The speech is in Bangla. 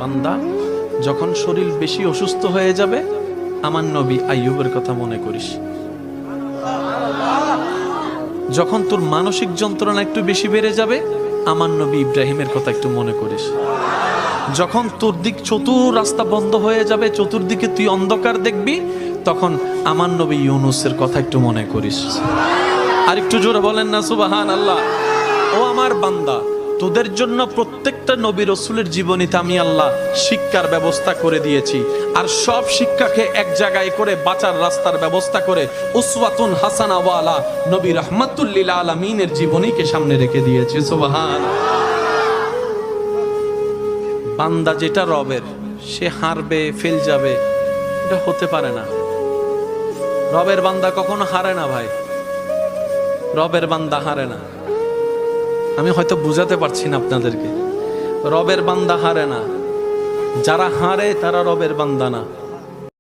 বান্দা যখন শরীর বেশি অসুস্থ হয়ে যাবে আমার নবী আইয়ুবের কথা মনে করিস। যখন তোর মানসিক যন্ত্রণা একটু বেশি বেড়ে যাবে আমার নবী ইব্রাহিমের কথা একটু মনে করিস। যখন তোর দিক চতুর রাস্তা বন্ধ হয়ে যাবে, চতুর্দিকে তুই অন্ধকার দেখবি, তখন আমার নবী ইউনুসের কথা একটু মনে করিস। আর একটু জোরে বলেন না সুবহানাল্লাহ। ও আমার বান্দা, তোদের জন্য প্রত্যেকটা নবী রসুলের জীবনীতে আমি আল্লাহ শিক্ষার ব্যবস্থা করে দিয়েছি, আর সব শিক্ষাকে এক জায়গায় করে বাঁচার রাস্তার ব্যবস্থা করে উসওয়াতুন হাসানা ওয়ালা নবী রাহমাতুল লিল আলামিনের জীবনীকে সামনে রেখে দিয়েছি। সুবহানাল্লাহ। বান্দা যেটা রবের সে হারবে, ফেল যাবে, এটা হতে পারে না। রবের বান্দা কখনো হারে না ভাই, রবের বান্দা হারে না। আমি হয়তো বুঝাতে পারছি না আপনাদেরকে, রবের বান্দা হারে না। যারা হারে তারা রবের বান্দা না।